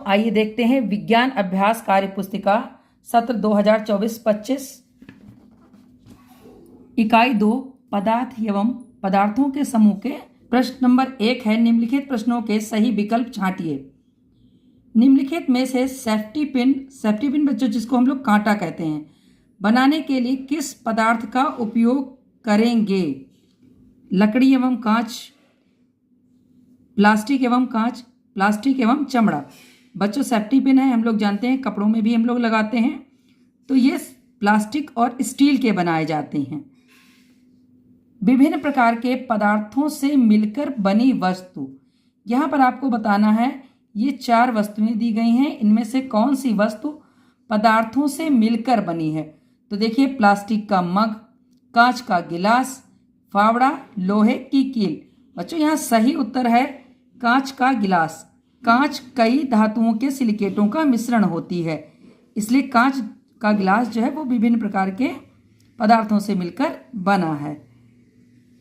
आइए देखते हैं विज्ञान अभ्यास कार्य पुस्तिका सत्र 2024-25 इकाई 2 पदार्थ एवं पदार्थों के समूह के प्रश्न नंबर 1 है। निम्नलिखित प्रश्नों के सही विकल्प छांटिए। निम्नलिखित में से सेफ्टी पिन बच्चों जिसको हम लोग कांटा कहते हैं, बनाने के लिए किस पदार्थ का उपयोग करेंगे? लकड़ी एवं कांच, प्लास्टिक एवं कांच, प्लास्टिक एवं चमड़ा। बच्चों सेफ्टी पिन है, हम लोग जानते हैं कपड़ों में भी हम लोग लगाते हैं, तो ये प्लास्टिक और स्टील के बनाए जाते हैं। विभिन्न प्रकार के पदार्थों से मिलकर बनी वस्तु, यहाँ पर आपको बताना है ये 4 वस्तुएं दी गई हैं, इनमें से कौन सी वस्तु पदार्थों से मिलकर बनी है। तो देखिए प्लास्टिक का मग, कांच का गिलास, फावड़ा, लोहे की कील। बच्चों यहाँ सही उत्तर है कांच का गिलास। कांच कई धातुओं के सिलिकेटों का मिश्रण होती है, इसलिए कांच का गिलास जो है वो विभिन्न प्रकार के पदार्थों से मिलकर बना है।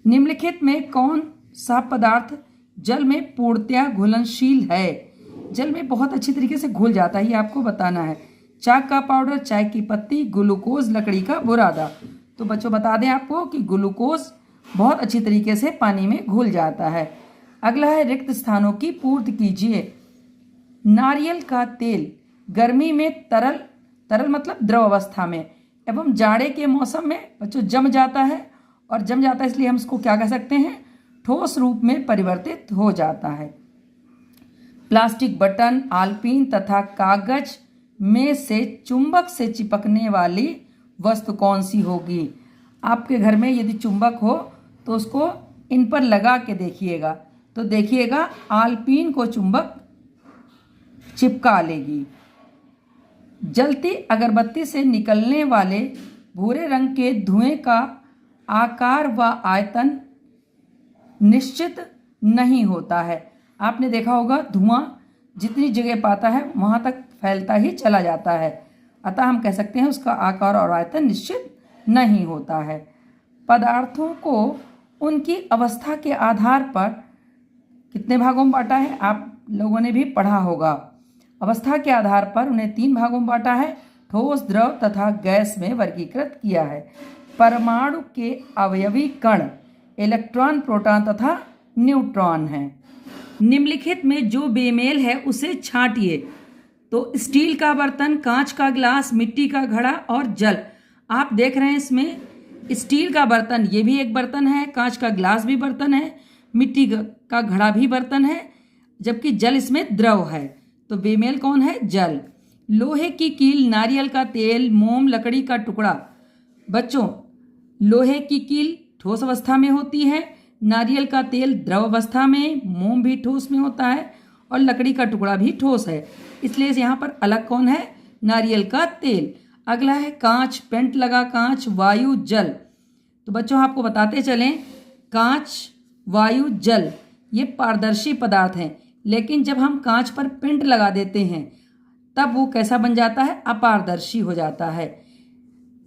निम्नलिखित में कौन सा पदार्थ जल में पूर्णतया घुलनशील है? जल में बहुत अच्छी तरीके से घुल जाता है, ये आपको बताना है। चाक का पाउडर, चाय की पत्ती, ग्लूकोज, लकड़ी का बुरादा। तो बच्चों बता दें आपको कि ग्लूकोज बहुत अच्छी तरीके से पानी में घुल जाता है। अगला है रिक्त स्थानों की पूर्ति कीजिए। नारियल का तेल गर्मी में तरल मतलब द्रव अवस्था में एवं जाड़े के मौसम में बच्चों जम जाता है, और जम जाता है इसलिए हम इसको क्या कह सकते हैं? ठोस रूप में परिवर्तित हो जाता है। प्लास्टिक बटन, आलपीन तथा कागज में से चुंबक से चिपकने वाली वस्तु कौन सी होगी? आपके घर में यदि चुंबक हो तो उसको इन पर लगा के देखिएगा, तो देखिएगा आलपीन को चुंबक चिपका लेगी। जलती अगरबत्ती से निकलने वाले भूरे रंग के धुएं का आकार व आयतन निश्चित नहीं होता है। आपने देखा होगा धुआं जितनी जगह पाता है वहां तक फैलता ही चला जाता है, अतः हम कह सकते हैं उसका आकार और आयतन निश्चित नहीं होता है। पदार्थों को उनकी अवस्था के आधार पर कितने भागों में बांटा है? आप लोगों ने भी पढ़ा होगा। अवस्था के आधार पर उन्हें 3 भागों में बांटा है, ठोस, द्रव तथा गैस में वर्गीकृत किया है। परमाणु के अवयवी कण इलेक्ट्रॉन, प्रोटॉन तथा न्यूट्रॉन हैं। निम्नलिखित में जो बेमेल है उसे छांटिए। तो स्टील का बर्तन, कांच का गिलास, मिट्टी का घड़ा और जल। आप देख रहे हैं इसमें स्टील का बर्तन, ये भी एक बर्तन है, कांच का गिलास भी बर्तन है, मिट्टी का घड़ा भी बर्तन है, जबकि जल इसमें द्रव है। तो बेमेल कौन है? जल। लोहे की कील, नारियल का तेल, मोम, लकड़ी का टुकड़ा। बच्चों लोहे की कील ठोस अवस्था में होती है, नारियल का तेल द्रव अवस्था में, मोम भी ठोस में होता है और लकड़ी का टुकड़ा भी ठोस है, इसलिए यहाँ पर अलग कौन है? नारियल का तेल। अगला है कांच, पेंट लगा कांच, वायु, जल। तो बच्चों आपको बताते चलें कांच, वायु, जल ये पारदर्शी पदार्थ हैं, लेकिन जब हम कांच पर पेंट लगा देते हैं तब वो कैसा बन जाता है? अपारदर्शी हो जाता है,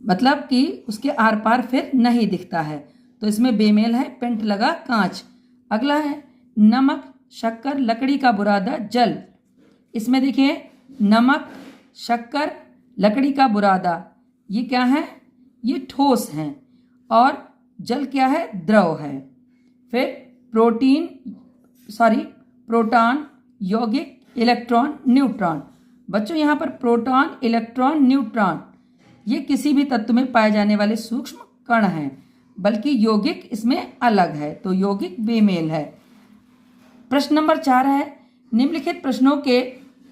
मतलब कि उसके आर पार फिर नहीं दिखता है। तो इसमें बेमेल है पेंट लगा कांच। अगला है नमक, शक्कर, लकड़ी का बुरादा, जल। इसमें देखिए नमक, शक्कर, लकड़ी का बुरादा ये क्या है? ये ठोस हैं, और जल क्या है? द्रव है। फिर प्रोटॉन, यौगिक, इलेक्ट्रॉन, न्यूट्रॉन। बच्चों यहाँ पर प्रोटॉन, इलेक्ट्रॉन, न्यूट्रॉन ये किसी भी तत्व में पाए जाने वाले सूक्ष्म कण हैं, बल्कि यौगिक इसमें अलग है, तो यौगिक बेमेल है। प्रश्न नंबर 4 है। निम्नलिखित प्रश्नों के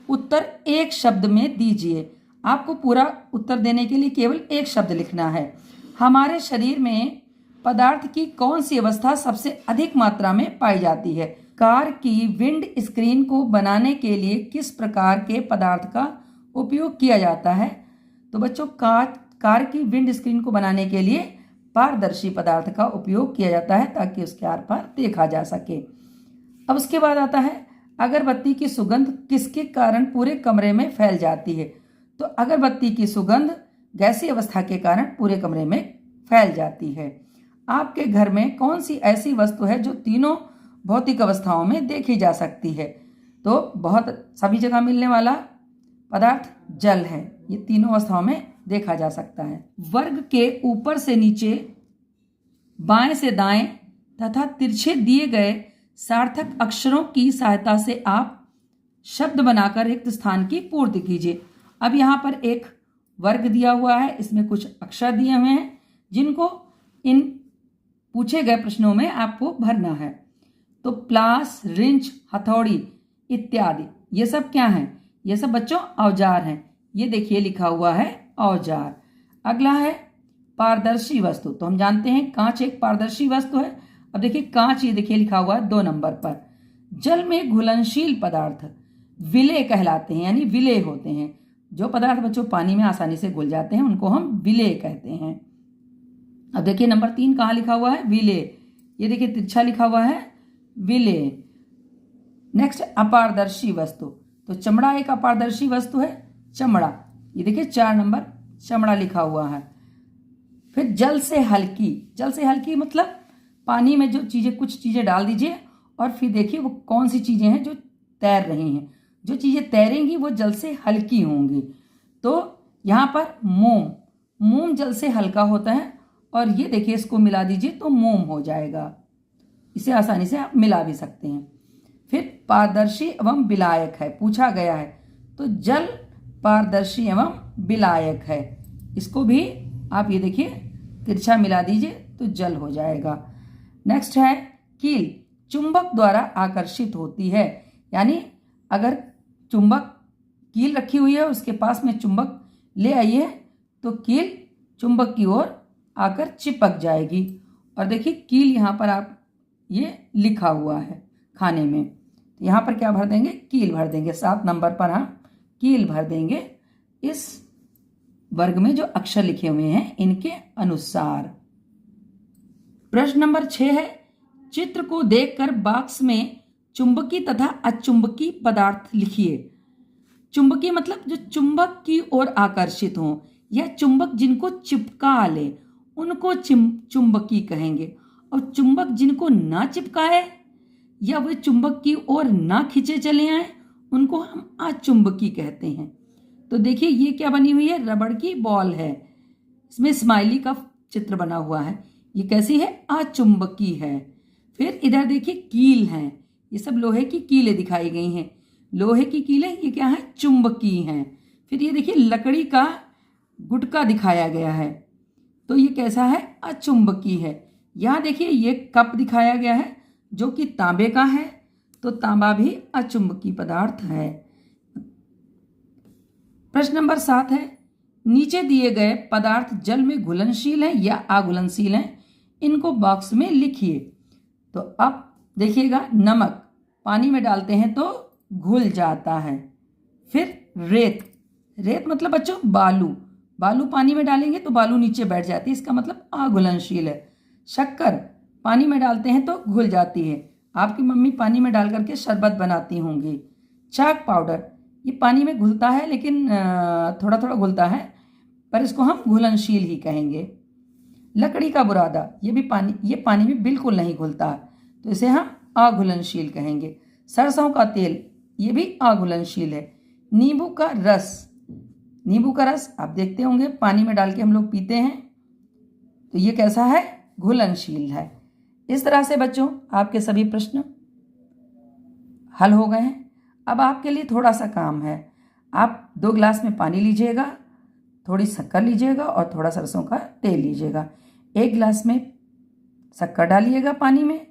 उत्तर एक शब्द में दीजिए। आपको पूरा उत्तर देने के लिए केवल एक शब्द लिखना है। हमारे शरीर में पदार्थ की कौन सी अवस्था सबसे अधिक मात्रा में पाई जाती है? कार की विंड स्क्रीन को बनाने के लिए किस प्रकार के पदार्थ का उपयोग किया जाता है? तो बच्चों कार की विंड स्क्रीन को बनाने के लिए पारदर्शी पदार्थ का उपयोग किया जाता है, ताकि उसके आर पार देखा जा सके। अब उसके बाद आता है अगरबत्ती की सुगंध किसके कारण पूरे कमरे में फैल जाती है? तो अगरबत्ती की सुगंध गैसीय अवस्था के कारण पूरे कमरे में फैल जाती है। आपके घर में कौन सी ऐसी वस्तु है जो तीनों भौतिक अवस्थाओं में देखी जा सकती है? तो बहुत सभी जगह मिलने वाला पदार्थ जल है। ये तीनों अवस्थाओं में देखा जा सकता है। वर्ग के ऊपर से नीचे, बाएं से दाएं तथा तिरछे दिए गए सार्थक अक्षरों की सहायता से आप शब्द बनाकर रिक्त स्थान की पूर्ति कीजिए। अब यहाँ पर एक वर्ग दिया हुआ है, इसमें कुछ अक्षर दिए हुए हैं जिनको इन पूछे गए प्रश्नों में आपको भरना है। तो प्लास, रिंच, हथौड़ी इत्यादि ये सब क्या हैं? ये सब बच्चों औजार हैं। ये देखिए लिखा हुआ है औजार। अगला है पारदर्शी वस्तु। तो हम जानते हैं कांच एक पारदर्शी वस्तु है। अब देखिए कांच, ये देखिए लिखा हुआ है 2 नंबर पर। जल में घुलनशील पदार्थ विलेय कहलाते हैं, यानी विलेय होते हैं। जो पदार्थ बच्चों पानी में आसानी से घुल जाते हैं उनको हम विलेय कहते हैं। अब देखिए नंबर 3 कहाँ लिखा हुआ है? विलेय। ये देखिए तिरछा लिखा हुआ है विलेय। नेक्स्ट अपारदर्शी वस्तु। तो चमड़ा एक अपारदर्शी वस्तु है, चमड़ा। ये देखिए 4 नंबर चमड़ा लिखा हुआ है। फिर जल से हल्की। जल से हल्की मतलब पानी में जो चीज़ें, कुछ चीज़ें डाल दीजिए और फिर देखिए वो कौन सी चीज़ें हैं जो तैर रही हैं। जो चीज़ें तैरेंगी वो जल से हल्की होंगी। तो यहाँ पर मोम, मोम जल से हल्का होता है और ये देखिए इसको मिला दीजिए तो मोम हो जाएगा। इसे आसानी से आप मिला भी सकते हैं। फिर पारदर्शी एवं विलायक है, पूछा गया है। तो जल पारदर्शी एवं विलायक है। इसको भी आप ये देखिए तिरछा मिला दीजिए तो जल हो जाएगा। नेक्स्ट है कील, चुंबक द्वारा आकर्षित होती है। यानी अगर चुंबक कील रखी हुई है, उसके पास में चुंबक ले आइए तो कील चुंबक की ओर आकर चिपक जाएगी। और देखिए कील यहाँ पर आप ये लिखा हुआ है खाने में, तो यहाँ पर क्या भर देंगे? कील भर देंगे। 7 नंबर पर हम कील भर देंगे इस वर्ग में जो अक्षर लिखे हुए हैं इनके अनुसार। प्रश्न नंबर 6 है, चित्र को देखकर बॉक्स में चुंबकी तथा अचुंबकी पदार्थ लिखिए। चुंबकी मतलब जो चुंबक की ओर आकर्षित हो या चुंबक जिनको चिपका ले उनको चुंबकी कहेंगे, और चुंबक जिनको ना चिपकाए या वे चुंबक की ओर ना खींचे चले आए उनको हम अचुंबकी कहते हैं। तो देखिए ये क्या बनी हुई है? रबड़ की बॉल है, इसमें स्माइली का चित्र बना हुआ है। ये कैसी है? अचुंबकी है। फिर इधर देखिए कील हैं, ये सब लोहे की कीलें दिखाई गई हैं। लोहे की कीलें ये क्या है? चुंबकी हैं। फिर ये देखिए लकड़ी का गुटका दिखाया गया है, तो ये कैसा है? अचुंबकी है। यहाँ देखिए ये कप दिखाया गया है जो कि तांबे का है, तो तांबा भी अचुंबकी पदार्थ है। प्रश्न नंबर 7 है, नीचे दिए गए पदार्थ जल में घुलनशील हैं या अघुलनशील हैं, इनको बॉक्स में लिखिए। तो अब देखिएगा नमक पानी में डालते हैं तो घुल जाता है। फिर रेत, रेत मतलब बच्चों बालू, बालू पानी में डालेंगे तो बालू नीचे बैठ जाती है, इसका मतलब अघुलनशील है। शक्कर पानी में डालते हैं तो घुल जाती है, आपकी मम्मी पानी में डाल करके शरबत बनाती होंगी। चाक पाउडर ये पानी में घुलता है लेकिन थोड़ा थोड़ा घुलता है, पर इसको हम घुलनशील ही कहेंगे। लकड़ी का बुरादा ये पानी में बिल्कुल नहीं घुलता, तो इसे हम अघुलनशील कहेंगे। सरसों का तेल ये भी अघुलनशील है। नींबू का रस, नींबू का रस आप देखते होंगे पानी में डाल के हम लोग पीते हैं, तो ये कैसा है? घुलनशील है। इस तरह से बच्चों आपके सभी प्रश्न हल हो गए हैं। अब आपके लिए थोड़ा सा काम है, आप 2 गिलास में पानी लीजिएगा, थोड़ी शक्कर लीजिएगा और थोड़ा सरसों का तेल लीजिएगा। 1 गिलास में शक्कर डालिएगा पानी में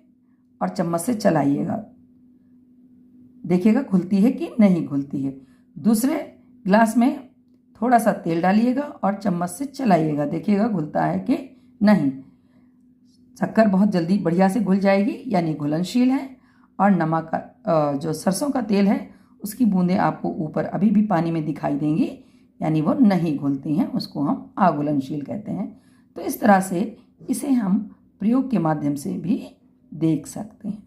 और चम्मच से चलाइएगा, देखिएगा घुलती है कि नहीं घुलती है। दूसरे गिलास में थोड़ा सा तेल डालिएगा और चम्मच से चलाइएगा, देखिएगा घुलता है कि नहीं। शक्कर बहुत जल्दी बढ़िया से घुल जाएगी, यानी घुलनशील है। और नमक का जो सरसों का तेल है उसकी बूंदें आपको ऊपर अभी भी पानी में दिखाई देंगी, यानी वो नहीं घुलती हैं, उसको हम अघुलनशील कहते हैं। तो इस तरह से इसे हम प्रयोग के माध्यम से भी देख सकते हैं।